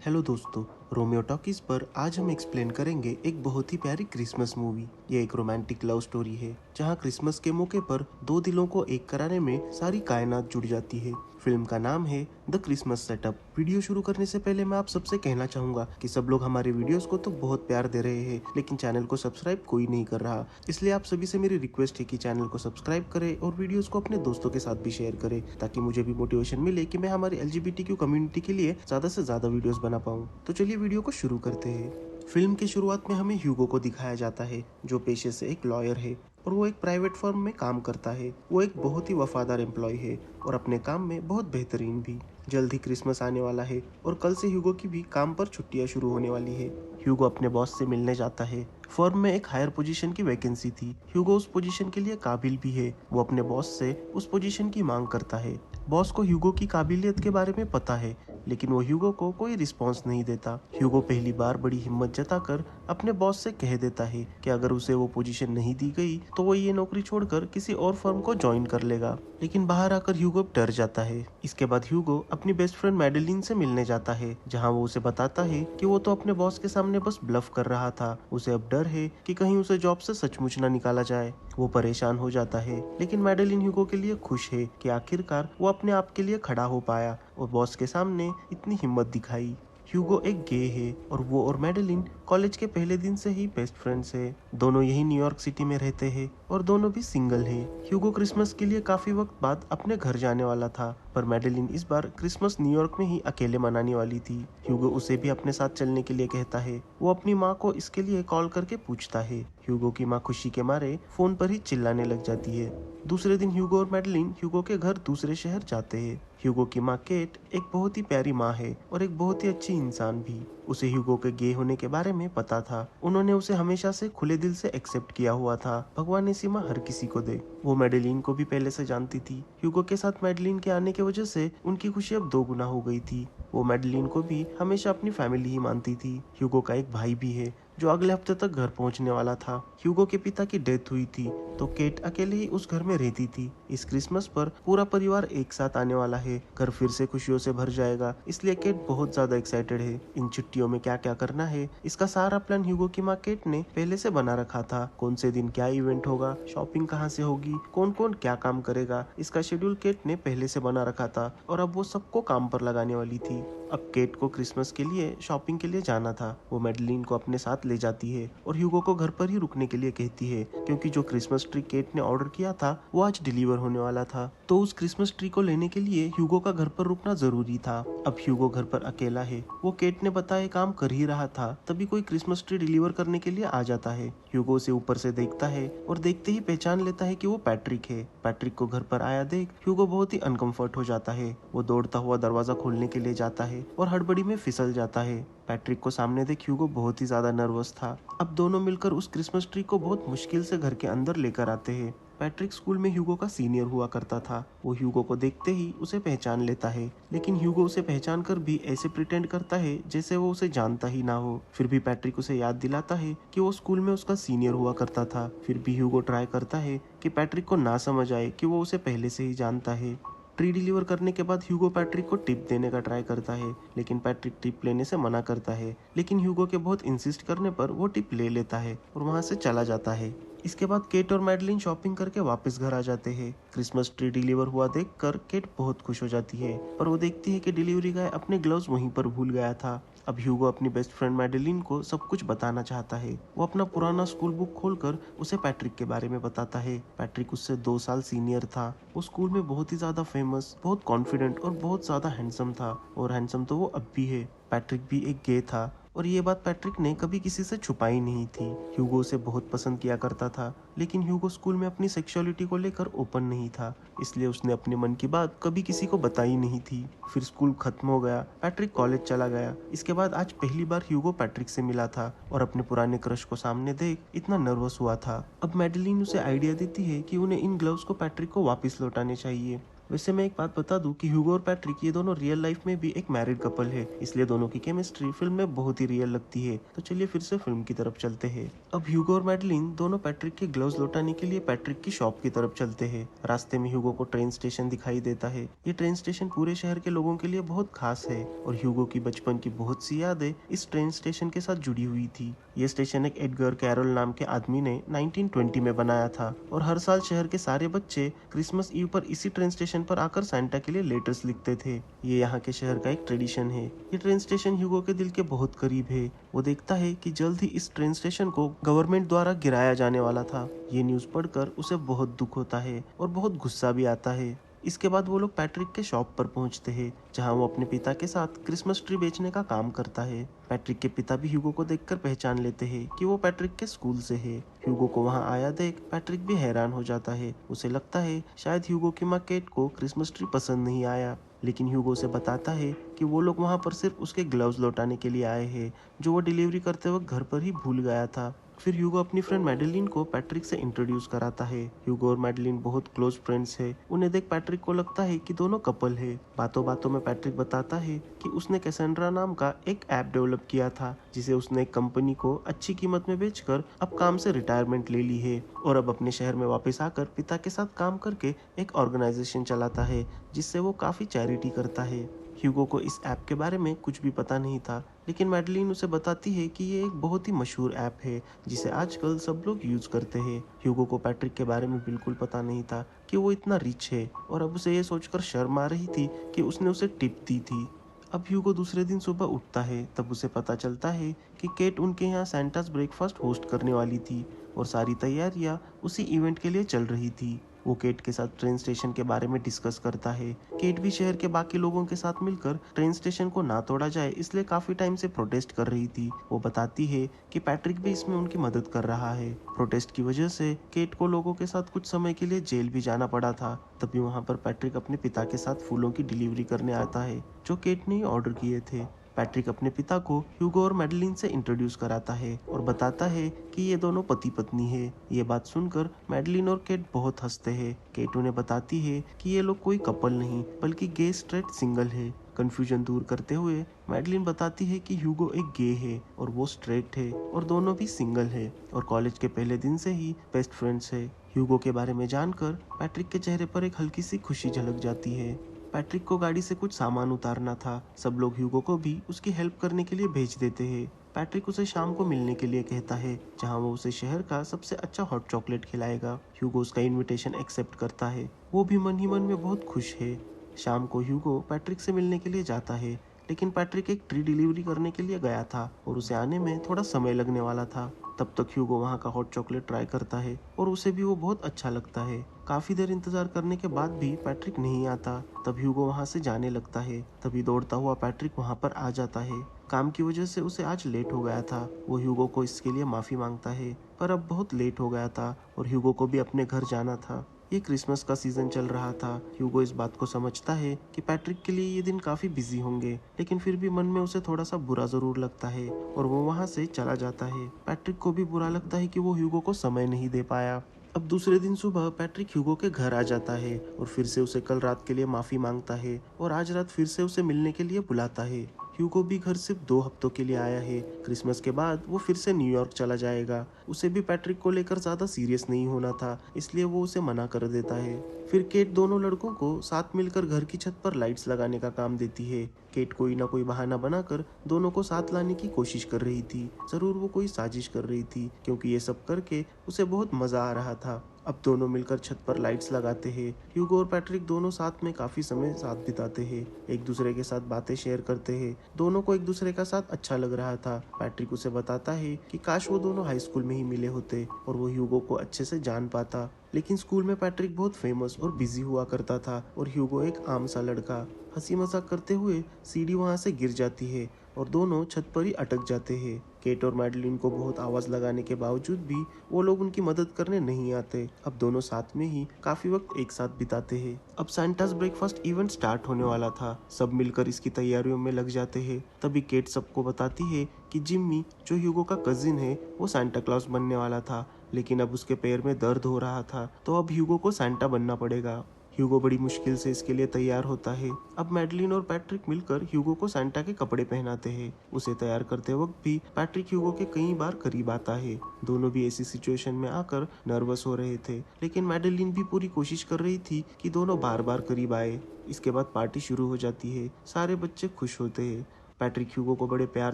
Hello दोस्तों, Romeo talkies पर आज हम एक्सप्लेन करेंगे एक बहुत ही प्यारी क्रिसमस मूवी। ये एक रोमांटिक लव स्टोरी है जहां क्रिसमस के मौके पर दो दिलों को एक कराने में सारी कायनात जुड़ जाती है। फिल्म का नाम है द क्रिसमस सेटअप। वीडियो शुरू करने से पहले मैं आप सबसे कहना चाहूंगा कि सब लोग हमारे वीडियोस को तो बहुत प्यार दे रहे हैं, लेकिन चैनल को सब्सक्राइब कोई नहीं कर रहा। इसलिए आप सभी से मेरी रिक्वेस्ट है कि चैनल को सब्सक्राइब करें और वीडियोस को अपने दोस्तों के साथ भी शेयर करें, ताकि मुझे भी मोटिवेशन मिले कि मैं हमारी LGBTQ कम्युनिटी के लिए ज्यादा से ज्यादा वीडियोस बना पाऊँ। तो चलिए वीडियो को शुरू करते हैं। फिल्म की शुरुआत में हमें ह्यूगो को दिखाया जाता है, जो पेशे से एक लॉयर है और वो एक प्राइवेट फर्म में काम करता है। वो एक बहुत ही वफादार एम्प्लॉय है और अपने काम में बहुत बेहतरीन भी। जल्द ही क्रिसमस आने वाला है और कल से ह्यूगो की भी काम पर छुट्टियां शुरू होने वाली है। ह्यूगो अपने बॉस से मिलने जाता है। फर्म में एक हायर पोजीशन की वैकेंसी थी। ह्यूगो उस पोजीशन के लिए काबिल भी है। वो अपने बॉस से उस पोजीशन की मांग करता है। बॉस को ह्यूगो की काबिलियत के बारे में पता है, लेकिन वो ह्यूगो को कोई रिस्पॉन्स नहीं देता। ह्यूगो पहली बार बड़ी हिम्मत जताकर अपने बॉस से कह देता है कि अगर उसे वो पोजीशन नहीं दी गई तो वो ये नौकरी छोड़कर किसी और फर्म को ज्वाइन कर लेगा। लेकिन बाहर आकर ह्यूगो डर जाता है। इसके बाद ह्यूगो अपनी बेस्ट फ्रेंड मैडेलिन से मिलने जाता है, जहां वो उसे बताता है कि वो तो अपने बॉस के सामने बस ब्लफ कर रहा था। उसे अब डर है कि कहीं उसे जॉब से सचमुच ना निकाला जाए। वो परेशान हो जाता है, लेकिन मैडेलिन ह्यूगो के लिए खुश है कि आखिरकार वो अपने आप के लिए खड़ा हो पाया और बॉस के सामने इतनी हिम्मत दिखाई। ह्यूगो एक गे है और वो और मैडेलिन कॉलेज के पहले दिन से ही बेस्ट फ्रेंड्स है। दोनों यही न्यूयॉर्क सिटी में रहते हैं और दोनों भी सिंगल है। ह्यूगो क्रिसमस के लिए काफी वक्त बाद अपने घर जाने वाला था, पर मैडेलिन इस बार क्रिसमस न्यूयॉर्क में ही अकेले मनाने वाली थी। ह्यूगो उसे भी अपने साथ चलने के लिए कहता है। वो अपनी माँ को इसके लिए कॉल करके पूछता है। ह्यूगो की माँ खुशी के मारे फोन पर ही चिल्लाने लग जाती है। दूसरे दिन ह्यूगो और मैडेलिन ह्यूगो के घर दूसरे शहर जाते हैं। ह्यूगो की माँ केट एक बहुत ही प्यारी माँ है और एक बहुत ही अच्छी इंसान भी। उसे ह्यूगो के गे होने के बारे में पता था। उन्होंने उसे हमेशा से खुले दिल से एक्सेप्ट किया हुआ था। भगवान ऐसी माँ हर किसी को दे। वो मैडेलिन को भी पहले से जानती थी। ह्यूगो के साथ मैडेलिन के आने की वजह से उनकी खुशी अब दो गुना हो गई थी। वो मैडेलिन को भी हमेशा अपनी फैमिली ही मानती थी। ह्यूगो का एक भाई भी है जो अगले हफ्ते तक घर पहुंचने वाला था। ह्यूगो के पिता की डेथ हुई थी, तो केट अकेले ही उस घर में रहती थी। इस क्रिसमस पर पूरा परिवार एक साथ आने वाला है। घर फिर से खुशियों से भर जाएगा, इसलिए केट बहुत ज्यादा एक्साइटेड है। इन छुट्टियों में क्या क्या करना है, इसका सारा प्लान ह्यूगो की माँ केट ने पहले से बना रखा था। कौन से दिन क्या इवेंट होगा, शॉपिंग कहाँ से होगी, कौन कौन क्या काम करेगा, इसका शेड्यूल केट ने पहले से बना रखा था और अब वो सबको काम पर लगाने वाली थी। अब केट को क्रिसमस के लिए शॉपिंग के लिए जाना था। वो मैडेलिन को अपने साथ ले जाती है और ह्यूगो को घर पर ही रुकने के लिए कहती है, क्योंकि जो क्रिसमस ट्री केट ने ऑर्डर किया था वो आज डिलीवर होने वाला था। तो उस क्रिसमस ट्री को लेने के लिए ह्यूगो का घर पर रुकना जरूरी था। अब ह्यूगो घर पर अकेला है। वो केट ने बताए काम कर ही रहा था, तभी कोई क्रिसमस ट्री डिलीवर करने के लिए आ जाता है। ह्यूगो उसे ऊपर से देखता है और देखते ही पहचान लेता है कि वो पैट्रिक है। पैट्रिक को घर पर आया देख ह्यूगो बहुत ही अनकंफर्ट हो जाता है। वो दौड़ता हुआ दरवाजा खोलने के लिए जाता है और हड़बड़ी में फिसल जाता है। पैट्रिक को सामने देख ह्यूगो बहुत ही ज्यादा नर्वस था। अब दोनों मिलकर उस क्रिसमस ट्री को बहुत मुश्किल से घर के अंदर लेकर आते हैं। पैट्रिक स्कूल में ह्यूगो का सीनियर हुआ करता था। वो ह्यूगो को देखते ही उसे पहचान लेता है, लेकिन ह्यूगो उसे पहचान कर भी ऐसे प्रिटेंड करता है जैसे वो उसे जानता ही ना हो। फिर भी पैट्रिक उसे याद दिलाता है कि वो स्कूल में उसका सीनियर हुआ करता था। फिर भी ह्यूगो ट्राई करता है कि पैट्रिक को ना समझ आए कि वो उसे पहले से ही जानता है। ट्री डिलीवर करने के बाद ह्यूगो पैट्रिक को टिप देने का ट्राई करता है, लेकिन पैट्रिक टिप लेने से मना करता है। लेकिन ह्यूगो के बहुत इंसिस्ट करने पर वो टिप ले लेता है और वहां से चला जाता है। इसके बाद केट और मैडेलिन शॉपिंग करके वापस घर आ जाते हैं। क्रिसमस ट्री डिलीवर हुआ देखकर केट बहुत खुश हो जाती है, पर वो देखती है कि डिलीवरी गाय अपने ग्लव्स वहीं पर भूल गया था। अब ह्यूगो अपनी बेस्ट फ्रेंड मैडेलिन को सब कुछ बताना चाहता है। वो अपना पुराना स्कूल बुक खोलकर उसे पैट्रिक के बारे में बताता है। पैट्रिक उससे 2 साल सीनियर था। वो स्कूल में बहुत ही ज्यादा फेमस, बहुत कॉन्फिडेंट और बहुत ज्यादा हैंडसम था, और हैंडसम तो वो अब भी है। पैट्रिक भी एक गे था और ये बात पैट्रिक ने कभी किसी से छुपाई नहीं थी। ह्यूगो उसे बहुत पसंद किया करता था, लेकिन ह्यूगो स्कूल में अपनी सेक्सुअलिटी को लेकर ओपन नहीं था, इसलिए उसने अपने मन की बात कभी किसी को बताई नहीं थी। फिर स्कूल खत्म हो गया, पैट्रिक कॉलेज चला गया। इसके बाद आज पहली बार ह्यूगो पैट्रिक से मिला था और अपने पुराने क्रश को सामने देख इतना नर्वस हुआ था। अब मैडेलिन उसे आइडिया देती है कि उन्हें इन ग्लव्स को पैट्रिक को वापस लौटाने चाहिए। वैसे मैं एक बात बता दूं कि ह्यूगो और पैट्रिक ये दोनों रियल लाइफ में भी एक मैरिड कपल है, इसलिए दोनों की केमिस्ट्री फिल्म में बहुत ही रियल लगती है। तो चलिए फिर से फिल्म की तरफ चलते हैं। अब ह्यूगो और मैडलिन दोनों पैट्रिक के ग्लव्स लौटाने के लिए पैट्रिक की शॉप की तरफ चलते हैं। रास्ते में ह्यूगो को ट्रेन स्टेशन दिखाई देता है। ये ट्रेन स्टेशन पूरे शहर के लोगों के लिए बहुत खास है और ह्यूगो की बचपन की बहुत सी यादें इस ट्रेन स्टेशन के साथ जुड़ी हुई थी। ये स्टेशन एक एडगर कैरोल नाम के आदमी ने 1920 में बनाया था और हर साल शहर के सारे बच्चे क्रिसमस ईव पर इसी ट्रेन स्टेशन पर आकर सांता के लिए लेटर्स लिखते थे। ये यहाँ के शहर का एक ट्रेडिशन है। ये ट्रेन स्टेशन ह्यूगो के दिल के बहुत करीब है। वो देखता है कि जल्द ही इस ट्रेन स्टेशन को गवर्नमेंट द्वारा गिराया जाने वाला था। ये न्यूज़ पढ़कर उसे बहुत दुख होता है और बहुत गुस्सा भी आता है। इसके बाद वो लोग पैट्रिक के शॉप पर पहुंचते हैं, जहां वो अपने पिता के साथ क्रिसमस ट्री बेचने का काम करता है। पैट्रिक के पिता भी ह्यूगो को देखकर पहचान लेते हैं कि वो पैट्रिक के स्कूल से है। ह्यूगो को वहां आया देख पैट्रिक भी हैरान हो जाता है। उसे लगता है शायद ह्यूगो की माँ केट को क्रिसमस ट्री पसंद नहीं आया, लेकिन ह्यूगो उसे बताता है कि वो लोग वहां पर सिर्फ उसके ग्लव्स लौटाने के लिए आए हैं, जो वो डिलीवरी करते वक्त घर पर ही भूल गया था। फिर ह्यूगो अपनी फ्रेंड मैडेलिन को पैट्रिक से इंट्रोड्यूस कराता है। ह्यूगो और मैडेलिन बहुत क्लोज फ्रेंड्स है। उन्हें देख पैट्रिक को लगता है कि दोनों कपल है। बातों बातों में पैट्रिक बताता है कि उसने कैसेंड्रा नाम का एक ऐप डेवलप किया था, जिसे उसने एक कंपनी को अच्छी कीमत में बेचकर अब काम से रिटायरमेंट ले ली है और अब अपने शहर में वापस आकर पिता के साथ काम करके एक ऑर्गेनाइजेशन चलाता है, जिससे वो काफी चैरिटी करता है। ह्यूगो को इस ऐप के बारे में कुछ भी पता नहीं था, लेकिन मैडलिन उसे बताती है कि ये एक बहुत ही मशहूर ऐप है जिसे आजकल सब लोग यूज करते हैं। ह्यूगो को पैट्रिक के बारे में बिल्कुल पता नहीं था कि वो इतना रिच है और अब उसे ये सोचकर शर्म आ रही थी कि उसने उसे टिप दी थी। अब ह्यूगो दूसरे दिन सुबह उठता है, तब उसे पता चलता है कि केट उनके यहाँ सैंटास ब्रेकफास्ट होस्ट करने वाली थी और सारी तैयारियां उसी इवेंट के लिए चल रही थी। वो केट के साथ ट्रेन स्टेशन के बारे में डिस्कस करता है। केट भी शहर के बाकी लोगों के साथ मिलकर ट्रेन स्टेशन को ना तोड़ा जाए इसलिए काफी टाइम से प्रोटेस्ट कर रही थी। वो बताती है कि पैट्रिक भी इसमें उनकी मदद कर रहा है। प्रोटेस्ट की वजह से केट को लोगों के साथ कुछ समय के लिए जेल भी जाना पड़ा था। तभी वहाँ पर पैट्रिक अपने पिता के साथ फूलों की डिलीवरी करने आता है, जो केट ने ऑर्डर किए थे। पैट्रिक अपने पिता को ह्यूगो और मैडलिन से इंट्रोड्यूस कराता है और बताता है कि ये दोनों पति पत्नी है। ये बात सुनकर मैडलिन और केट बहुत हंसते हैं। केट उन्हें बताती है कि ये लोग कोई कपल नहीं बल्कि गे स्ट्रेट सिंगल है। कंफ्यूजन दूर करते हुए मैडलिन बताती है कि ह्यूगो एक गे है और वो स्ट्रेट है और दोनों भी सिंगल है और कॉलेज के पहले दिन से ही बेस्ट फ्रेंड्स है। ह्यूगो के बारे में जानकर पैट्रिक के चेहरे पर एक हल्की सी खुशी झलक जाती है। पैट्रिक को गाड़ी से कुछ सामान उतारना था। सब लोग ह्यूगो को भी उसकी हेल्प करने के लिए भेज देते हैं। पैट्रिक उसे शाम को मिलने के लिए कहता है, जहां वो उसे शहर का सबसे अच्छा हॉट चॉकलेट खिलाएगा। ह्यूगो उसका इनविटेशन एक्सेप्ट करता है। वो भी मन ही मन में बहुत खुश है। शाम को ह्यूगो पैट्रिक से मिलने के लिए जाता है, लेकिन पैट्रिक एक ट्री डिलीवरी करने के लिए गया था और उसे आने में थोड़ा समय लगने वाला था। तब तक ह्यूगो वहाँ का हॉट चॉकलेट ट्राई करता है और उसे भी वो बहुत अच्छा लगता है। काफी देर इंतजार करने के बाद भी पैट्रिक नहीं आता। तब ह्यूगो वहाँ से जाने लगता है। तभी दौड़ता हुआ पैट्रिक वहाँ पर आ जाता है। काम की वजह से उसे आज लेट हो गया था। वो ह्यूगो को इसके लिए माफी मांगता है, पर अब बहुत लेट हो गया था और ह्यूगो को भी अपने घर जाना था। ये क्रिसमस का सीजन चल रहा था। ह्यूगो इस बात को समझता है कि पैट्रिक के लिए ये दिन काफी बिजी होंगे, लेकिन फिर भी मन में उसे थोड़ा सा बुरा जरूर लगता है और वो वहाँ से चला जाता है। पैट्रिक को भी बुरा लगता है कि वो ह्यूगो को समय नहीं दे पाया। अब दूसरे दिन सुबह पैट्रिक ह्यूगो के घर आ जाता है और फिर से उसे कल रात के लिए माफी मांगता है और आज रात फिर से उसे मिलने के लिए बुलाता है। ह्यूगो भी घर सिर्फ 2 हफ्तों के लिए आया है। क्रिसमस के बाद वो फिर से न्यूयॉर्क चला जाएगा। उसे भी पैट्रिक को लेकर ज्यादा सीरियस नहीं होना था, इसलिए वो उसे मना कर देता है। फिर केट दोनों लड़कों को साथ मिलकर घर की छत पर लाइट्स लगाने का काम देती है। केट कोई ना कोई बहाना बनाकर दोनों को साथ लाने की कोशिश कर रही थी। जरूर वो कोई साजिश कर रही थी, क्योंकि ये सब करके उसे बहुत मजा आ रहा था। अब दोनों मिलकर छत पर लाइट्स लगाते हैं। ह्यूगो और पैट्रिक दोनों साथ में काफी समय साथ बिताते हैं, एक दूसरे के साथ बातें शेयर करते हैं। दोनों को एक दूसरे का साथ अच्छा लग रहा था। पैट्रिक उसे बताता है कि काश वो दोनों हाई स्कूल में ही मिले होते और वो ह्यूगो को अच्छे से जान पाता, लेकिन स्कूल में पैट्रिक बहुत फेमस और बिजी हुआ करता था और ह्यूगो एक आम सा लड़का। हंसी मजाक करते हुए सीढ़ी वहां से गिर जाती है और दोनों छत पर ही अटक जाते हैं। केट और मैडलिन को बहुत आवाज लगाने के बावजूद भी वो लोग उनकी मदद करने नहीं आते। अब दोनों साथ में ही काफी वक्त एक साथ बिताते हैं। अब सैंटास ब्रेकफास्ट इवेंट स्टार्ट होने वाला था। सब मिलकर इसकी तैयारियों में लग जाते हैं। तभी केट सबको बताती है कि जिम्मी, जो ह्यूगो का कजिन है, वो सांता क्लॉज बनने वाला था, लेकिन अब उसके पैर में दर्द हो रहा था, तो अब ह्यूगो को सांता बनना पड़ेगा। ह्यूगो बड़ी मुश्किल से इसके लिए तैयार होता है। अब मैडलिन और पैट्रिक मिलकर ह्यूगो को सांता के कपड़े पहनाते हैं। उसे तैयार करते वक्त भी पैट्रिक ह्यूगो के कई बार करीब आता है। दोनों भी ऐसी सिचुएशन में आकर नर्वस हो रहे थे, लेकिन मैडलिन भी पूरी कोशिश कर रही थी कि दोनों बार बार करीब आए। इसके बाद पार्टी शुरू हो जाती है। सारे बच्चे खुश होते हैं। पैट्रिक ह्यूगो को बड़े प्यार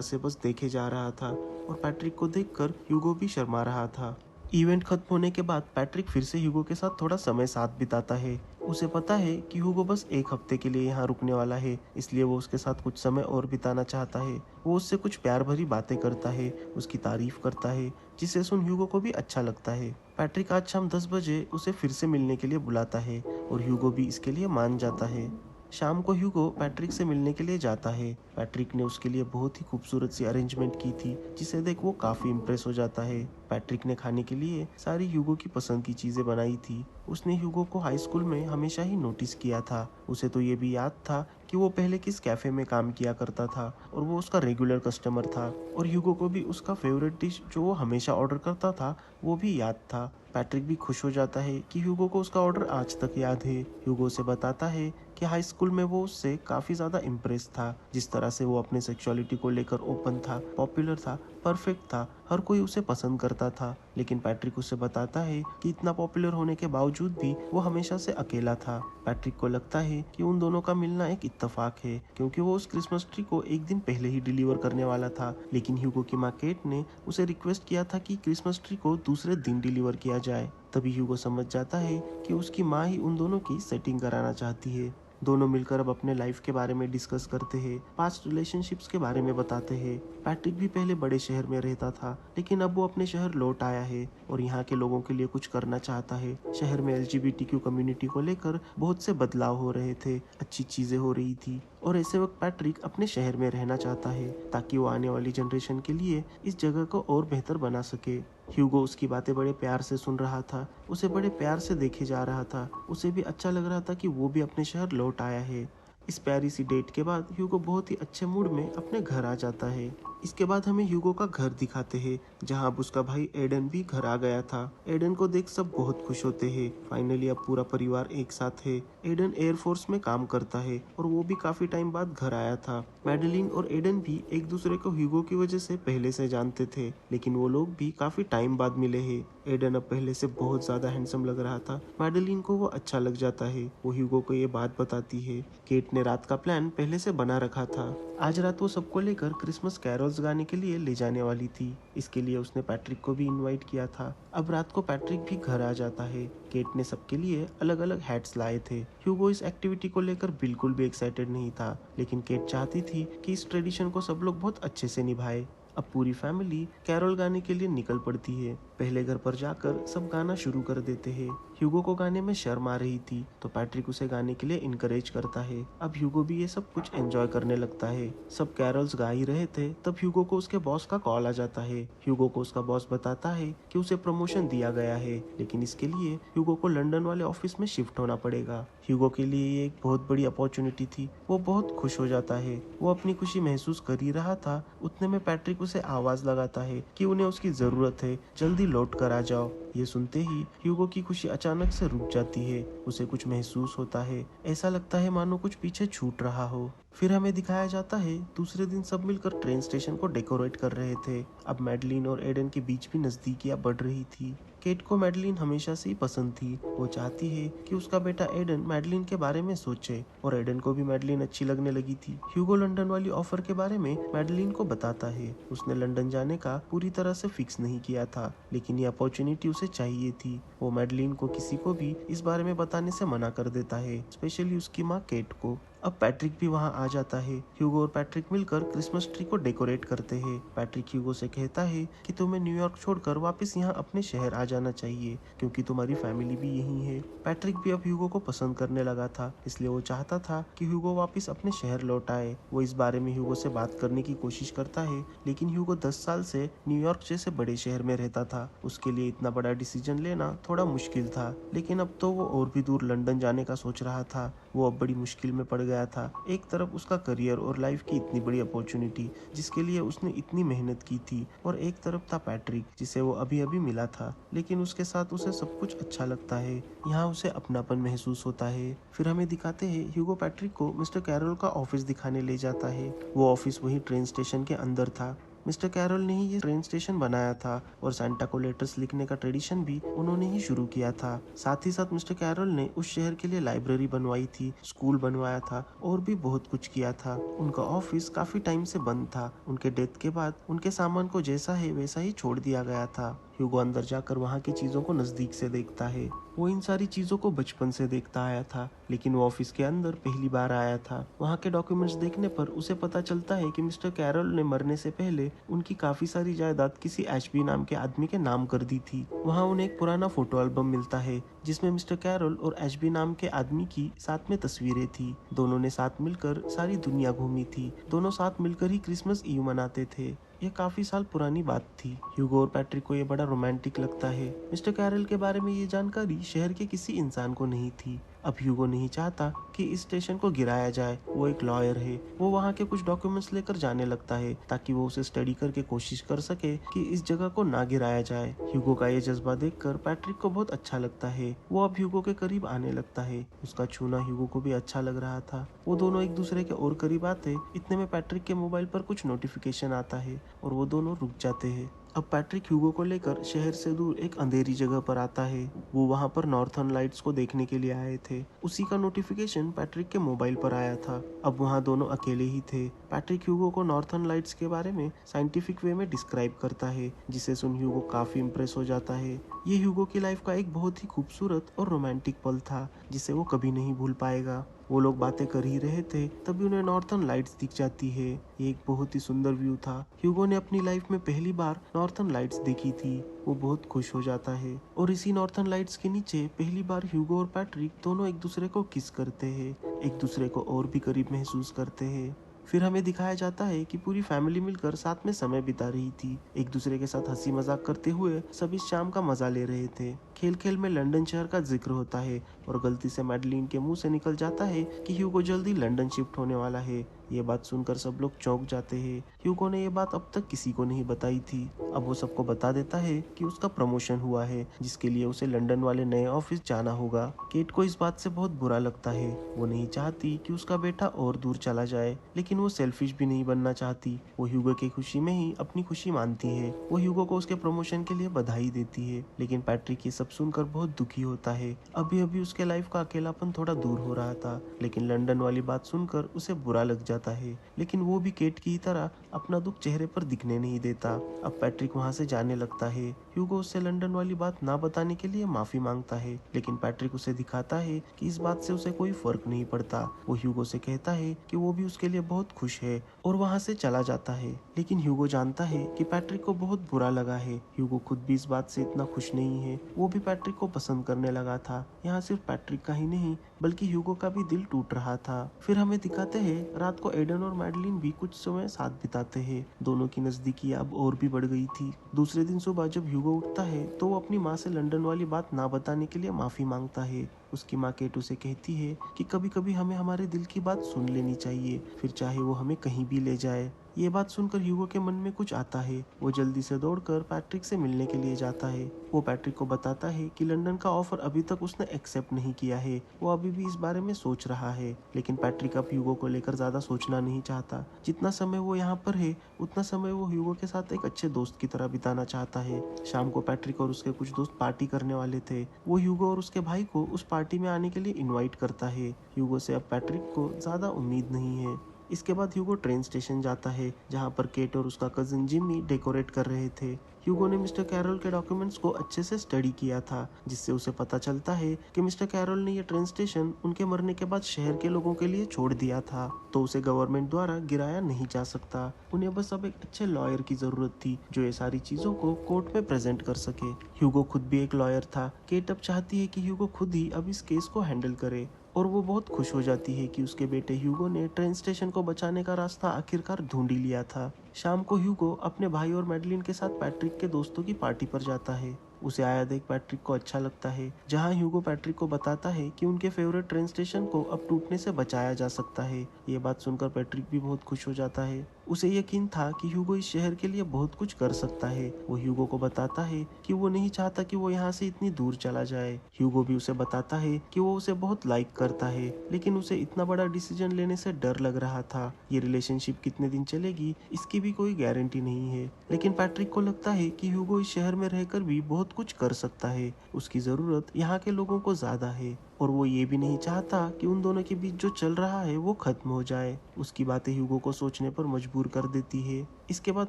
से बस देखे जा रहा था और पैट्रिक को देखकर ह्यूगो भी शर्मा रहा था। इवेंट खत्म होने के बाद पैट्रिक फिर से ह्यूगो के साथ थोड़ा समय साथ बिताता है। उसे पता है कि ह्यूगो बस एक हफ्ते के लिए यहाँ रुकने वाला है, इसलिए वो उसके साथ कुछ समय और बिताना चाहता है। वो उससे कुछ प्यार भरी बातें करता है, उसकी तारीफ करता है, जिसे सुन ह्यूगो को भी अच्छा लगता है। पैट्रिक आज शाम 10 बजे उसे फिर से मिलने के लिए बुलाता है और ह्यूगो भी इसके लिए मान जाता है। शाम को ह्यूगो पैट्रिक से मिलने के लिए जाता है। पैट्रिक ने उसके लिए बहुत ही खूबसूरत सी अरेंजमेंट की थी, जिसे देख वो काफी इम्प्रेस हो जाता है। पैट्रिक ने खाने के लिए सारी ह्यूगो की पसंद की चीजें बनाई थी। उसने ह्यूगो को हाई स्कूल में हमेशा ही नोटिस किया था। उसे तो ये भी याद था कि वो पहले किस कैफे में काम किया करता था और वो उसका रेगुलर कस्टमर था। और ह्यूगो को भी उसका फेवरेट डिश जो वो हमेशा ऑर्डर करता था वो भी याद था। पैट्रिक भी खुश हो जाता है कि ह्यूगो को उसका ऑर्डर आज तक याद है। ह्यूगो उसे बताता है कि हाई स्कूल में वो उससे काफी ज्यादा इम्प्रेस था। जिस तरह से वो अपने सेक्सुअलिटी को लेकर ओपन था, पॉपुलर था, परफेक्ट था, हर कोई उसे पसंद करता था। लेकिन पैट्रिक उसे बताता है कि इतना पॉपुलर होने के बावजूद भी वो हमेशा से अकेला था। पैट्रिक को लगता है कि उन दोनों का मिलना एक इत्तेफाक है, क्योंकि वो उस क्रिसमस ट्री को एक दिन पहले ही डिलीवर करने वाला था। लेकिन ह्यूगो की माँ केट ने उसे रिक्वेस्ट किया था कि क्रिसमस ट्री को दूसरे दिन डिलीवर किया जाए। तभी ह्यूगो समझ जाता है कि उसकी माँ ही उन दोनों की सेटिंग कराना चाहती है। दोनों मिलकर अब अपने लाइफ के बारे में डिस्कस करते हैं, पास्ट रिलेशनशिप्स के बारे में बताते हैं। पैट्रिक भी पहले बड़े शहर में रहता था, लेकिन अब वो अपने शहर लौट आया है और यहाँ के लोगों के लिए कुछ करना चाहता है। शहर में LGBTQ कम्युनिटी को लेकर बहुत से बदलाव हो रहे थे, अच्छी चीजें हो रही थी और ऐसे वक्त पैट्रिक अपने शहर में रहना चाहता है ताकि वो आने वाली जनरेशन के लिए इस जगह को और बेहतर बना सके। ह्यूगो उसकी बातें बड़े प्यार से सुन रहा था, उसे बड़े प्यार से देखे जा रहा था। उसे भी अच्छा लग रहा था कि वो भी अपने शहर लौट आया है। इस प्यारी सी डेट के बाद ह्यूगो बहुत ही अच्छे मूड में अपने घर आ जाता है। इसके बाद हमें ह्यूगो का घर दिखाते हैं, जहां अब उसका भाई एडन भी घर आ गया था। एडन को देख सब बहुत खुश होते हैं। फाइनली अब पूरा परिवार एक साथ है। एडन एयरफोर्स में काम करता है और वो भी काफी टाइम बाद घर आया था। मैडेलिन और एडन भी एक दूसरे को ह्यूगो की वजह से पहले से जानते थे, लेकिन वो लोग भी काफी टाइम बाद मिले हैं। एडन अब पहले से बहुत ज्यादा हैंडसम लग रहा था। मैडेलिन को वो अच्छा लग जाता है। वो ह्यूगो को ये बात बताती है। केट ने रात का प्लान पहले से बना रखा था। आज रात वो सबको लेकर क्रिसमस कैरोल्स गाने के लिए ले जाने वाली थी। इसके लिए उसने पैट्रिक को भी इनवाइट किया था। अब रात को पैट्रिक भी घर आ जाता है। केट ने सबके लिए अलग अलग हैट्स लाए थे। ह्यूगो इस एक्टिविटी को लेकर बिल्कुल भी एक्साइटेड नहीं था, लेकिन केट चाहती थी कि इस ट्रेडिशन को सब लोग बहुत अच्छे से निभाए। अब पूरी फैमिली कैरोल गाने के लिए निकल पड़ती है। पहले घर पर जाकर सब गाना शुरू कर देते हैं। ह्यूगो को गाने में शर्म आ रही थी, तो पैट्रिक उसे गाने के लिए इनकरेज करता है। अब ह्यूगो भी ये सब कुछ एंजॉय करने लगता है। सब कैरोल्स गा ही रहे थे, तब ह्यूगो को उसके बॉस का कॉल आ जाता है। ह्यूगो को उसका बॉस बताता है कि उसे प्रमोशन दिया गया है, लेकिन इसके लिए ह्यूगो को लंदन वाले ऑफिस में शिफ्ट होना पड़ेगा। ह्यूगो के लिए ये एक बहुत बड़ी अपॉर्चुनिटी थी। वो बहुत खुश हो जाता है। वो अपनी खुशी महसूस कर ही रहा था, उतने में पैट्रिक उसे आवाज लगाता है कि उन्हें उसकी जरूरत है, जल्दी लौट कर आ जाओ। ये सुनते ही ह्यूगो की खुशी अचानक से रुक जाती है। उसे कुछ महसूस होता है, ऐसा लगता है मानो कुछ पीछे छूट रहा हो। फिर हमें दिखाया जाता है दूसरे दिन सब मिलकर ट्रेन स्टेशन को डेकोरेट कर रहे थे। अब मैडलिन और एडन के बीच भी नजदीकियां बढ़ रही थी। केट को मैडलिन हमेशा से ही पसंद थी। वो चाहती है कि उसका बेटा एडन मैडलिन के बारे में सोचे और एडन को भी मैडलिन अच्छी लगने लगी थी। ह्यूगो लंदन वाली ऑफर के बारे में मैडलिन को बताता है। उसने लंदन जाने का पूरी तरह से फिक्स नहीं किया था, लेकिन ये अपॉर्चुनिटी उसे चाहिए थी। वो मैडलिन को किसी को भी इस बारे में बताने से मना कर देता है, स्पेशली उसकी माँ केट को। अब पैट्रिक भी वहाँ आ जाता है। ह्यूगो और पैट्रिक मिलकर क्रिसमस ट्री को डेकोरेट करते हैं। पैट्रिक ह्यूगो से कहता है कि तुम्हें न्यूयॉर्क छोड़कर वापस यहाँ अपने शहर आ जाना चाहिए, क्योंकि तुम्हारी फैमिली भी यहीं है। पैट्रिक भी अब ह्यूगो को पसंद करने लगा था, इसलिए वो चाहता था कि ह्यूगो वापस अपने शहर लौट आए। वो इस बारे में ह्यूगो से बात करने की कोशिश करता है, लेकिन ह्यूगो 10 साल से न्यूयॉर्क जैसे बड़े शहर में रहता था। उसके लिए इतना बड़ा डिसीजन लेना थोड़ा मुश्किल था, लेकिन अब तो वो और भी दूर लंदन जाने का सोच रहा था। वो अब बड़ी मुश्किल में पड़ गया था। एक तरफ उसका करियर और लाइफ की इतनी बड़ी अपॉर्चुनिटी जिसके लिए उसने इतनी मेहनत की थी, और एक तरफ था पैट्रिक जिसे वो अभी अभी मिला था, लेकिन उसके साथ उसे सब कुछ अच्छा लगता है। यहाँ उसे अपनापन महसूस होता है। फिर हमें दिखाते हैं ह्यूगो पैट्रिक को मिस्टर कैरोल का ऑफिस दिखाने ले जाता है। वो ऑफिस वही ट्रेन स्टेशन के अंदर था। मिस्टर कैरोल ने ही ये ट्रेन स्टेशन बनाया था, और सांता को लेटर्स लिखने का ट्रेडिशन भी उन्होंने ही शुरू किया था। साथ ही साथ मिस्टर कैरोल ने उस शहर के लिए लाइब्रेरी बनवाई थी, स्कूल बनवाया था, और भी बहुत कुछ किया था। उनका ऑफिस काफी टाइम से बंद था। उनके डेथ के बाद उनके सामान को जैसा है वैसा ही छोड़ दिया गया था। ह्यूगो अंदर जाकर वहाँ की चीजों को नजदीक से देखता है। वो इन सारी चीजों को बचपन से देखता आया था, लेकिन वो ऑफिस के अंदर पहली बार आया था। वहाँ के डॉक्यूमेंट्स देखने पर उसे पता चलता है कि मिस्टर कैरोल ने मरने से पहले उनकी काफी सारी जायदाद किसी एशबी नाम के आदमी के नाम कर दी थी। वहाँ उन्हें एक पुराना फोटो एल्बम मिलता है जिसमें मिस्टर कैरोल और एशबी नाम के आदमी की साथ में तस्वीरें थी। दोनों ने साथ मिलकर सारी दुनिया घूमी थी। दोनों साथ मिलकर ही क्रिसमस ईव मनाते थे। यह काफी साल पुरानी बात थी। ह्यूगो और पैट्रिक को यह बड़ा रोमांटिक लगता है। मिस्टर कैरल के बारे में ये जानकारी शहर के किसी इंसान को नहीं थी। अब ह्यूगो नहीं चाहता कि इस स्टेशन को गिराया जाए। वो एक लॉयर है। वो वहाँ के कुछ डॉक्यूमेंट्स लेकर जाने लगता है ताकि वो उसे स्टडी करके कोशिश कर सके कि इस जगह को ना गिराया जाए। ह्यूगो का ये जज्बा देखकर पैट्रिक को बहुत अच्छा लगता है। वो अब ह्यूगो के करीब आने लगता है। उसका छूना ह्यूगो को भी अच्छा लग रहा था। वो दोनों एक दूसरे के और करीब आते, इतने में पैट्रिक के मोबाइल पर कुछ नोटिफिकेशन आता है और वो दोनों रुक जाते हैं। अब पैट्रिक ह्यूगो को लेकर शहर से दूर एक अंधेरी जगह पर आता है। वो वहाँ पर नॉर्थर्न लाइट्स को देखने के लिए आए थे। उसी का नोटिफिकेशन पैट्रिक के मोबाइल पर आया था। अब वहाँ दोनों अकेले ही थे। पैट्रिक ह्यूगो को नॉर्थर्न लाइट्स के बारे में साइंटिफिक वे में डिस्क्राइब करता है, जिसे सुन ह्यूगो काफी इम्प्रेस हो जाता है। ये ह्यूगो की लाइफ का एक बहुत ही खूबसूरत और रोमांटिक पल था जिसे वो कभी नहीं भूल पाएगा। वो लोग बातें कर ही रहे थे तभी उन्हें नॉर्थर्न लाइट्स दिख जाती है। ये एक बहुत ही सुंदर व्यू था। ह्यूगो ने अपनी लाइफ में पहली बार नॉर्थर्न लाइट्स देखी थी। वो बहुत खुश हो जाता है, और इसी नॉर्थर्न लाइट्स के नीचे पहली बार ह्यूगो और पैट्रिक दोनों एक दूसरे को किस करते हैं, एक दूसरे को और भी करीब महसूस करते हैं। फिर हमें दिखाया जाता है कि पूरी फैमिली मिलकर साथ में समय बिता रही थी। एक दूसरे के साथ हंसी मजाक करते हुए सब इस शाम का मजा ले रहे थे। खेल खेल में लंदन शहर का जिक्र होता है, और गलती से मैडलिन के मुंह से निकल जाता है कि ह्यूगो जल्दी लंदन शिफ्ट होने वाला है। ये बात सुनकर सब लोग चौंक जाते हैं। ह्यूगो ने ये बात अब तक किसी को नहीं बताई थी। अब वो सबको बता देता है कि उसका प्रमोशन हुआ है, जिसके लिए उसे लंदन वाले नए ऑफिस जाना होगा। केट को इस बात से बहुत बुरा लगता है। वो नहीं चाहती कि उसका बेटा और दूर चला जाए, लेकिन वो सेल्फिश भी नहीं बनना चाहती। वो ह्यूगो की खुशी में ही अपनी खुशी मानती है। वो ह्यूगो को उसके प्रमोशन के लिए बधाई देती है, लेकिन पैट्रिक ये सब सुनकर बहुत दुखी होता है। अभी अभी उसके लाइफ का अकेलापन थोड़ा दूर हो रहा था, लेकिन लंदन वाली बात सुनकर उसे बुरा लग जाता है। लेकिन वो भी केट की तरह अपना दुख चेहरे पर दिखने नहीं देता। अब पैट्रिक वहाँ से जाने लगता है। ह्यूगो उससे लंदन वाली बात ना बताने के लिए माफी मांगता है, लेकिन पैट्रिक उसे दिखाता है कि इस बात से उसे कोई फर्क नहीं पड़ता। वो ह्यूगो से कहता है कि वो भी उसके लिए बहुत खुश है, और वहाँ से चला जाता है। लेकिन ह्यूगो जानता है कि पैट्रिक को बहुत बुरा लगा है। ह्यूगो खुद भी इस बात से इतना खुश नहीं है। वो भी पैट्रिक को पसंद करने लगा था। यहाँ सिर्फ पैट्रिक का ही नहीं बल्कि ह्यूगो का भी दिल टूट रहा था। फिर हमें दिखाते हैं रात को एडन और मैडलिन भी कुछ समय साथ बिताते हैं। दोनों की नजदीकी अब और भी बढ़ गई थी। दूसरे दिन सुबह जब ह्यूगो उठता है तो वो अपनी माँ से लंदन वाली बात ना बताने के लिए माफी मांगता है। उसकी माँ केट उसे कहती है कि कभी कभी हमें हमारे दिल की बात सुन लेनी चाहिए, फिर चाहे वो हमें कहीं भी ले जाए। ये बात सुनकर ह्यूगो के मन में कुछ आता है। वो जल्दी से दौड़कर पैट्रिक से मिलने के लिए जाता है। वो पैट्रिक को बताता है कि लंदन का ऑफर अभी तक उसने एक्सेप्ट नहीं किया है। वो अभी भी इस बारे में सोच रहा है, लेकिन पैट्रिक अब ह्यूगो को लेकर ज्यादा सोचना नहीं चाहता। जितना समय वो यहाँ पर है उतना समय वो ह्यूगो के साथ एक अच्छे दोस्त की तरह बिताना चाहता है। शाम को पैट्रिक और उसके कुछ दोस्त पार्टी करने वाले थे। वो ह्यूगो और उसके भाई को उस पार्टी में आने के लिए इनवाइट करता है। ह्यूगो से अब पैट्रिक को ज्यादा उम्मीद नहीं है। इसके बाद ह्यूगो ट्रेन स्टेशन जाता है, जहाँ पर केट और उसका कजिन जिम्मी डेकोरेट कर रहे थे। ह्यूगो ने मिस्टर कैरोल के डॉक्यूमेंट्स को अच्छे से स्टडी किया था, जिससे उसे पता चलता है कि मिस्टर कैरोल ने यह ट्रेन स्टेशन उनके मरने के बाद शहर के लोगों के लिए छोड़ दिया था, तो उसे गवर्नमेंट द्वारा गिराया नहीं जा सकता। उन्हें बस अब एक अच्छे लॉयर की जरूरत थी जो ये सारी चीजों को कोर्ट में प्रेजेंट कर सके। ह्यूगो खुद भी एक लॉयर था। केट अब चाहती है कि ह्यूगो खुद ही अब इस केस को हैंडल करे, और वो बहुत खुश हो जाती है कि उसके बेटे ह्यूगो ने ट्रेन स्टेशन को बचाने का रास्ता आखिरकार ढूंढ ही लिया था। शाम को ह्यूगो अपने भाई और मैडलिन के साथ पैट्रिक के दोस्तों की पार्टी पर जाता है। उसे आया देख पैट्रिक को अच्छा लगता है, जहाँ ह्यूगो पैट्रिक को बताता है कि उनके फेवरेट ट्रेन स्टेशन को अब टूटने से बचाया जा सकता है। ये बात सुनकर पैट्रिक भी बहुत खुश हो जाता है। उसे यकीन था कि ह्यूगो इस शहर के लिए बहुत कुछ कर सकता है। वो ह्यूगो को बताता है कि वो नहीं चाहता कि वो यहाँ से इतनी दूर चला जाए। ह्यूगो भी उसे बताता है कि वो उसे बहुत लाइक करता है, लेकिन उसे इतना बड़ा डिसीजन लेने से डर लग रहा था। ये रिलेशनशिप कितने दिन चलेगी इसकी भी कोई गारंटी नहीं है। लेकिन पैट्रिक को लगता है कि ह्यूगो इस शहर में रहकर भी बहुत कुछ कर सकता है। उसकी जरूरत यहाँ के लोगों को ज्यादा है और वो ये भी नहीं चाहता कि उन दोनों के बीच जो चल रहा है वो खत्म हो जाए। उसकी बातें ह्यूगो को सोचने पर मजबूर कर देती है। इसके बाद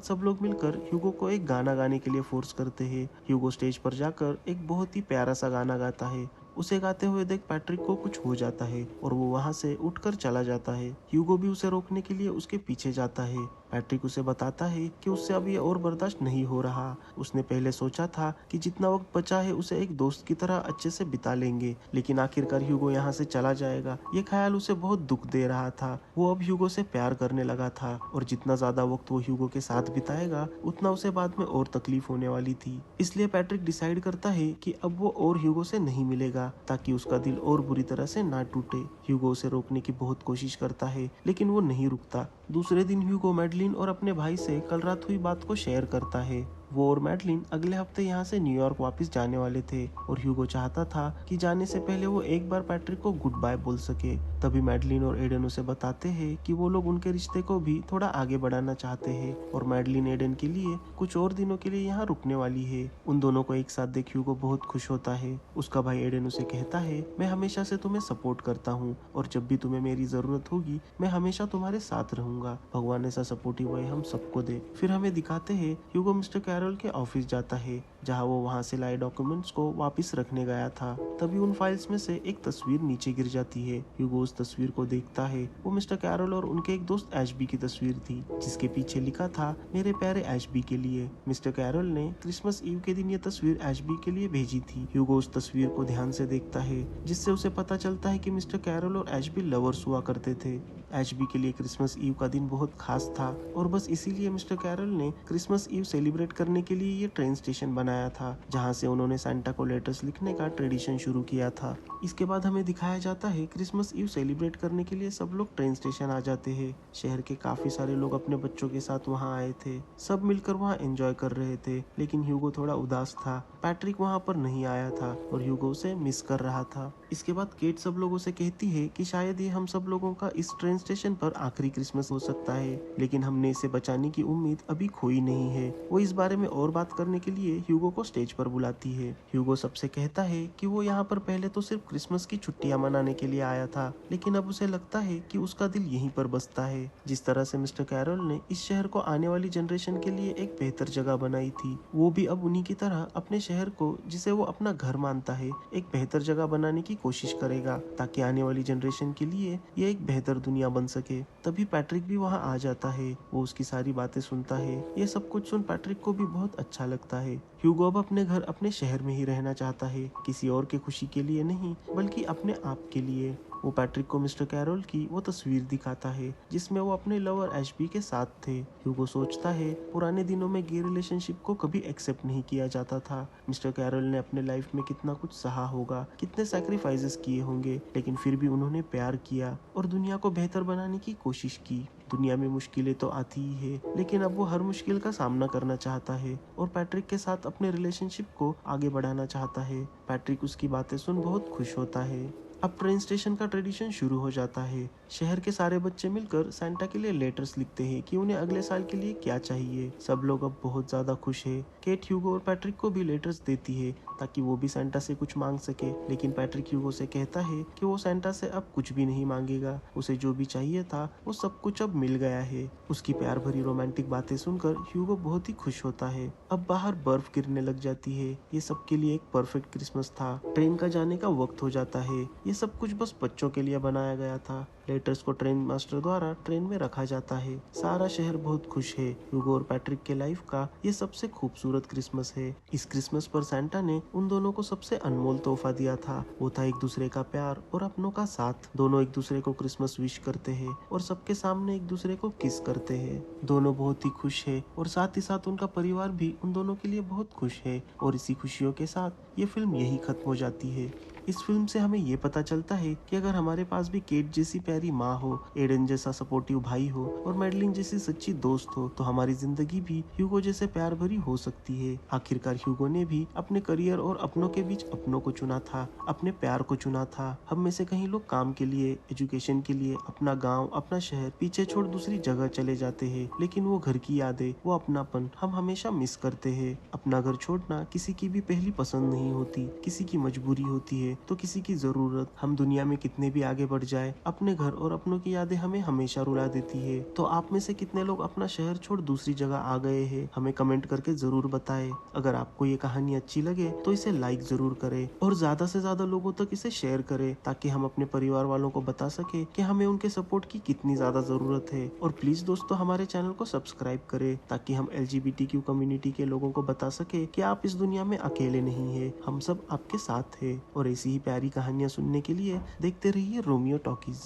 सब लोग मिलकर ह्यूगो को एक गाना गाने के लिए फोर्स करते हैं। ह्यूगो स्टेज पर जाकर एक बहुत ही प्यारा सा गाना गाता है। उसे गाते हुए देख पैट्रिक को कुछ हो जाता है और वो वहाँ से उठकर चला जाता है। ह्यूगो भी उसे रोकने के लिए उसके पीछे जाता है। पैट्रिक उसे बताता है कि उससे अब ये और बर्दाश्त नहीं हो रहा। उसने पहले सोचा था कि जितना वक्त बचा है उसे एक दोस्त की तरह अच्छे से बिता लेंगे, लेकिन आखिरकार ह्यूगो यहाँ से चला जाएगा। ये ख्याल उसे बहुत दुख दे रहा था। वो अब ह्यूगो से प्यार करने लगा था और जितना ज्यादा वक्त वो ह्यूगो के साथ बिताएगा उतना उसे बाद में और तकलीफ होने वाली थी। इसलिए पैट्रिक डिसाइड करता है कि अब वो और ह्यूगो से नहीं मिलेगा ताकि उसका दिल और बुरी तरह से ना टूटे। ह्यूगो उसे रोकने की बहुत कोशिश करता है, लेकिन वो नहीं रुकता। दूसरे दिन ह्यूगो मैडलिन और अपने भाई से कल रात हुई बात को शेयर करता है। वो और मैडलिन अगले हफ्ते यहाँ से न्यूयॉर्क वापस जाने वाले थे और ह्यूगो चाहता था कि जाने से पहले वो एक बार पैट्रिक को गुड बाय बोल सके। तभी मैडलिन और एडन उसे बताते हैं कि वो लोग उनके रिश्ते को भी थोड़ा आगे बढ़ाना चाहते हैं और मैडलिन एडन के लिए कुछ और दिनों के लिए यहाँ रुकने वाली है। उन दोनों को एक साथ देख ह्यूगो बहुत खुश होता है। उसका भाई एडन उसे कहता है, मैं हमेशा से तुम्हें सपोर्ट करता हूँ और जब भी तुम्हें मेरी जरूरत होगी मैं हमेशा तुम्हारे साथ रहूंगा। भगवान ऐसा सपोर्टिव भाई हम सबको दे। फिर हमें दिखाते हैं ह्यूगो मिस्टर कैरल के ऑफिस जाता है, जहाँ वो वहाँ से लाए डॉक्यूमेंट्स को वापस रखने गया था। तभी उन फाइल्स में से एक तस्वीर नीचे गिर जाती है। ह्यूगो उस तस्वीर को देखता है। वो मिस्टर कैरल और उनके एक दोस्त एशबी की तस्वीर थी, जिसके पीछे लिखा था, मेरे प्यारे एशबी के लिए। मिस्टर कैरल ने क्रिसमस ईव के दिन ये तस्वीर एशबी के लिए भेजी थी। ह्यूगो उस तस्वीर को ध्यान से देखता है, जिससे उसे पता चलता है कि मिस्टर कैरल और एशबी लवर्स हुआ करते थे। एशबी के लिए क्रिसमस ईव का दिन बहुत खास था और बस इसीलिए मिस्टर कैरल ने क्रिसमस ईव सेलिब्रेट करने के लिए ये ट्रेन स्टेशन बनाया था, जहाँ से उन्होंने सांता को लेटर्स लिखने का ट्रेडिशन शुरू किया था। इसके बाद हमें दिखाया जाता है क्रिसमस ईव सेलिब्रेट करने के लिए सब लोग ट्रेन स्टेशन आ जाते हैं। शहर के काफी सारे लोग अपने बच्चों के साथ वहाँ आए थे। सब मिलकर वहाँ एंजॉय कर रहे थे, लेकिन ह्यूगो थोड़ा उदास था। पैट्रिक वहाँ पर नहीं आया था और ह्यूगो उसे मिस कर रहा था। इसके बाद केट सब लोगों से कहती है कि शायद ये हम सब लोगों का इस ट्रेन स्टेशन पर आखिरी क्रिसमस हो सकता है, लेकिन हमने इसे बचाने की उम्मीद अभी खोई नहीं है। वो इस बारे में और बात करने के लिए ह्यूगो को स्टेज पर बुलाती है। ह्यूगो सबसे कहता है कि वो यहाँ पर पहले तो सिर्फ क्रिसमस की छुट्टियां मनाने के लिए आया था, लेकिन अब उसे लगता है कि उसका दिल यहीं पर बसता है। जिस तरह से मिस्टर कैरल ने इस शहर को आने वाली जनरेशन के लिए एक बेहतर जगह बनाई थी, वो भी अब उन्हीं की तरह अपने शहर को, जिसे वो अपना घर मानता है, एक बेहतर जगह बनाने की कोशिश करेगा, ताकि आने वाली जनरेशन के लिए ये एक बेहतर दुनिया बन सके। तभी पैट्रिक भी वहाँ आ जाता है। वो उसकी सारी बातें सुनता है। ये सब कुछ सुन पैट्रिक को भी बहुत अच्छा लगता है। ह्यूगो अब अपने घर, अपने शहर में ही रहना चाहता है, किसी और की खुशी के लिए नहीं, बल्कि अपने आप के लिए। वो पैट्रिक को मिस्टर कैरोल की वो तस्वीर दिखाता है, जिसमें वो अपने लवर एशबी के साथ थे। ह्यूगो सोचता है, पुराने दिनों में गे रिलेशनशिप को कभी एक्सेप्ट नहीं किया जाता था। मिस्टर कैरोल ने अपने लाइफ में कितना कुछ सहा होगा, कितने सैक्रिफाइसेस किए होंगे, लेकिन फिर भी उन्होंने प्यार किया और दुनिया को बेहतर बनाने की कोशिश की। दुनिया में मुश्किलें तो आती ही है, लेकिन अब वो हर मुश्किल का सामना करना चाहता है और पैट्रिक के साथ अपने रिलेशनशिप को आगे बढ़ाना चाहता है। पैट्रिक उसकी बातें सुन बहुत खुश होता है। अब ट्रेन स्टेशन का ट्रेडिशन शुरू हो जाता है। शहर के सारे बच्चे मिलकर सांता के लिए लेटर्स लिखते हैं कि उन्हें अगले साल के लिए क्या चाहिए। सब लोग अब बहुत ज्यादा खुश है। केट ह्यूगो और पैट्रिक को भी लेटर्स देती है ताकि वो भी सांता से कुछ मांग सके, लेकिन पैट्रिक ह्यूगो से कहता है कि वो सांता से अब कुछ भी नहीं मांगेगा। उसे जो भी चाहिए था वो सब कुछ अब मिल गया है। उसकी प्यार भरी रोमांटिक बातें सुनकर ह्यूगो बहुत ही खुश होता है। अब बाहर बर्फ गिरने लग जाती है। ये सबके लिए एक परफेक्ट क्रिसमस था। ट्रेन का जाने का वक्त हो जाता है। ये सब कुछ बस बच्चों के लिए बनाया गया था। लेटर्स को ट्रेन मास्टर द्वारा ट्रेन में रखा जाता है। सारा शहर बहुत खुश है। ह्यूगो और पैट्रिक के लाइफ का ये सबसे खूबसूरत क्रिसमस है। इस क्रिसमस पर सैंटा ने उन दोनों को सबसे अनमोल तोहफा दिया था। वो था एक दूसरे का प्यार और अपनों का साथ। दोनों एक दूसरे को क्रिसमस विश करते हैं और सबके सामने एक दूसरे को किस करते हैं। दोनों बहुत ही खुश है और साथ ही साथ उनका परिवार भी उन दोनों के लिए बहुत खुश है। और इसी खुशियों के साथ ये फिल्म यही खत्म हो जाती है। इस फिल्म से हमें ये पता चलता है कि अगर हमारे पास भी केट जैसी प्यारी माँ हो, एडन जैसा सपोर्टिव भाई हो और मैडलिन जैसी सच्ची दोस्त हो, तो हमारी जिंदगी भी ह्यूगो जैसे प्यार भरी हो सकती है। आखिरकार ह्यूगो ने भी अपने करियर और अपनों के बीच अपनों को चुना था, अपने प्यार को चुना था। हम में से कहीं लोग काम के लिए, एजुकेशन के लिए अपना गाँव, अपना शहर पीछे छोड़ दूसरी जगह चले जाते हैं, लेकिन वो घर की यादें, वो अपनापन हम हमेशा मिस करते हैं। अपना घर छोड़ना किसी की भी पहली पसंद नहीं होती, किसी की मजबूरी होती है तो किसी की जरूरत। हम दुनिया में कितने भी आगे बढ़ जाए, अपने घर और अपनों की यादें हमें हमेशा रुला देती है। तो आप में से कितने लोग अपना शहर छोड़ दूसरी जगह आ गए हैं, हमें कमेंट करके जरूर बताएं। अगर आपको ये कहानी अच्छी लगे तो इसे लाइक जरूर करें और ज्यादा से ज्यादा लोगों तक इसे शेयर करें, ताकि हम अपने परिवार वालों को बता सके कि हमें उनके सपोर्ट की कितनी ज्यादा जरूरत है। और प्लीज दोस्तों, हमारे चैनल को सब्सक्राइब करें, ताकि हम LGBTQ कम्युनिटी के लोगों को बता सके कि आप इस दुनिया में अकेले नहीं है, हम सब आपके साथ हैं। और ऐसी ही प्यारी कहानियां सुनने के लिए देखते रहिए रोमियो टॉकीज।